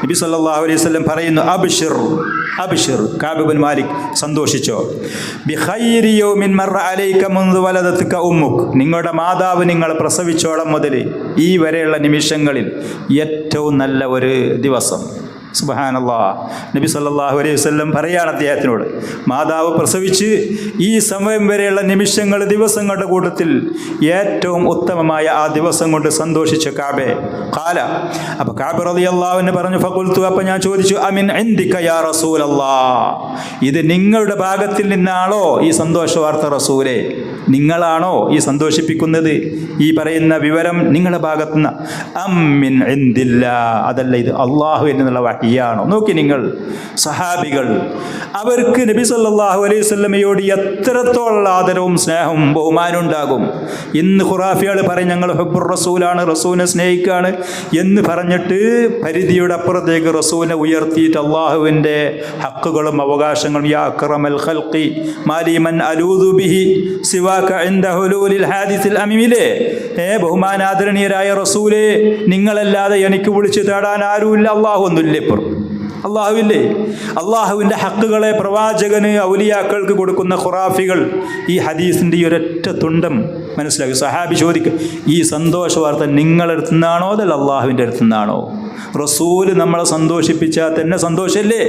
നബി സല്ലല്ലാഹു അലൈഹി വസല്ലം പറയുന്നു, അബ്ശിർ അബ്ശിർ കഅബ് ബിൻ മാലിക്, സന്തോഷിച്ചോ, ബിഖൈരി യൗമിൻ മർറ അലൈക മുൻദു വലദതുക ഉമ്മുക്, നിങ്ങളുടെ മാതാവ് നിങ്ങളെ പ്രസവിച്ചോളം മുതൽ ഈ വരെയുള്ള നിമിഷങ്ങളിൽ ഏറ്റവും നല്ല ഒരു ദിവസം. സുബ്ഹാനല്ലാഹ്. നബി സല്ലല്ലാഹു അലൈഹി വസല്ലം പറയാണ് അദ്ദേഹത്തിനോട്, മാതാവ് പ്രസവിച്ച് ഈ സമയം വരെയുള്ള നിമിഷങ്ങൾ, ദിവസങ്ങളുടെ കൂട്ടത്തിൽ ഏറ്റവും ഉത്തമമായ ആ ദിവസം കൊണ്ട് സന്തോഷിച്ച കഅബേ. ഖാല, അപ്പോൾ കഅബ് റളിയല്ലാഹു അൻഹു പറഞ്ഞു, ഫഖുൽതു, അപ്പോൾ ഞാൻ ചോദിച്ചു, അമിൻ ഇൻദിക യാ റസൂലല്ലാഹ്, ഇത് നിങ്ങളുടെ ഭാഗത്തിൽ നിന്നാണോ ഈ സന്തോഷ വാർത്ത റസൂലേ? നിങ്ങളാണോ ഈ സന്തോഷിപ്പിക്കുന്നത്? ഈ പറയുന്ന വിവരം നിങ്ങളുടെ ഭാഗത്തുനിന്ന്? അമ്മിൻ ഇൻദില്ലാ, അതല്ല ഇത് അള്ളാഹുവിൽ നിന്നുള്ള വഹിയാണോ? നോക്കി നിങ്ങൾ, സഹാബികൾ അവർക്ക് നബി സല്ലല്ലാഹു അലൈഹി വസല്ലമയോട് എത്രത്തോളം ആദരവും സ്നേഹവും ബഹുമാനം ഉണ്ടാകും. ഇന്ന് ഖുറാഫികൾ പറയും ഞങ്ങൾ ഹുബ്ബുർ റസൂലാണ്, റസൂലിനെ സ്നേഹിക്കുകയാണ് എന്ന് പറഞ്ഞിട്ട് പരിധിയുടെ അപ്പുറത്തേക്ക് റസൂലിനെ ഉയർത്തിയിട്ട് അള്ളാഹുവിൻ്റെ ഹക്കുകളും അവകാശങ്ങളും, യാ അക്രമൽ ഖൽഖി മാലി മൻ അലൂദു ബിഹി സിവാക ഇൻദ ഹുലൂലിൽ ഹാദിസിൽ അമീമിലെ, ബഹുമാനാദരണീയരായ റസൂലേ, നിങ്ങളല്ലാതെ എനിക്ക് വിളിച്ചു തേടാൻ ആരുമില്ല, അള്ളാഹു ഒന്നുമില്ല, ഇപ്പുറം അള്ളാഹുവില്ലേ? അള്ളാഹുവിൻ്റെ ഹക്കുകളെ പ്രവാചകന് ഔലിയാക്കൾക്ക് കൊടുക്കുന്ന ഖുറാഫികൾ ഈ ഹദീസിൻ്റെ ഈ ഒരൊറ്റ തുണ്ടം മനസ്സിലാക്കി. സഹാബി ചോദിക്കുക, ഈ സന്തോഷ വാർത്ത നിങ്ങളുടെ അടുത്തു നിന്നാണോ അതല്ല അള്ളാഹുവിൻ്റെ അടുത്തു നിന്നാണോ? റസൂല് നമ്മളെ സന്തോഷിപ്പിച്ചാൽ തന്നെ സന്തോഷമല്ലേ?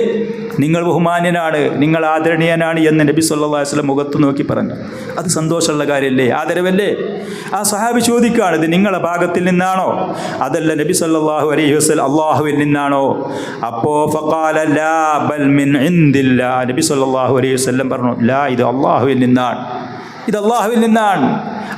നിങ്ങൾ ബഹുമാന്യനാണ്, നിങ്ങൾ ആദരണീയനാണ് എന്ന് നബി സല്ലല്ലാഹു അലൈഹി വസല്ലം മുഖത്ത് നോക്കി പറഞ്ഞു. അത് സന്തോഷമുള്ള കാര്യമല്ലേ? ആദരവല്ലേ? ആ സഹാബി ചോദിക്കുകയാണ്, ഇത് നിങ്ങളുടെ ഭാഗത്തിൽ നിന്നാണോ അതല്ല നബി സല്ലല്ലാഹു അലൈഹി വസല്ലം അള്ളാഹുവിൽ നിന്നാണോ? അപ്പോൾ ഫഖാല ലാ ബൽ മിൻ ഇൻദില്ലാ, നബി സല്ലല്ലാഹു അലൈഹി വസല്ലം പറഞ്ഞു, ലാ, ഇത് അള്ളാഹുവിൽ നിന്നാണ്, ഇത് അള്ളാഹുവിൽ നിന്നാണ്,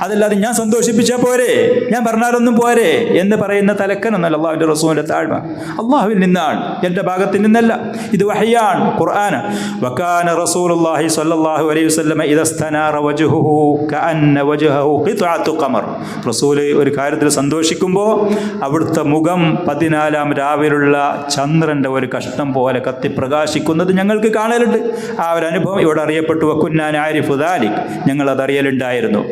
അതല്ലാതെ ഞാൻ സന്തോഷിപ്പിച്ചാൽ പോരെ, ഞാൻ പറഞ്ഞാലൊന്നും പോരെ എന്ന് പറയുന്ന തലക്കനൊന്നല്ല അള്ളാഹുവിൻ്റെ റസൂലിൻ്റെ താഴ്മ. അള്ളാഹുവിൽ നിന്നാണ്, എൻ്റെ ഭാഗത്തിൽ നിന്നല്ല, ഇത് വഹയാണ്, ഖുർആനാണ്. വകാന റസൂലുള്ളാഹി സ്വല്ലല്ലാഹു അലൈഹി വസല്ലം ഇദസ്തനാറ വജ്ഹുഹു കഅന്ന വജ്ഹഹു ഖിത്അത്തു ഖമർ, റസൂൽ ഒരു കാര്യത്തിൽ സന്തോഷിക്കുമ്പോൾ അവിടുത്തെ മുഖം 14-ാം രാവിലുള്ള ചന്ദ്രൻ്റെ ഒരു കഷ്ണം പോലെ കത്തിപ്രകാശിക്കുന്നത് ഞങ്ങൾക്ക് കാണലുണ്ട്. ആ ഒരു അനുഭവം ഇവിടെ അറിയപ്പെട്ടു. വകുന്നാ നഅരിഫു ദാലിക്, ഞങ്ങൾ അതറിയലുണ്ടായിരുന്നു.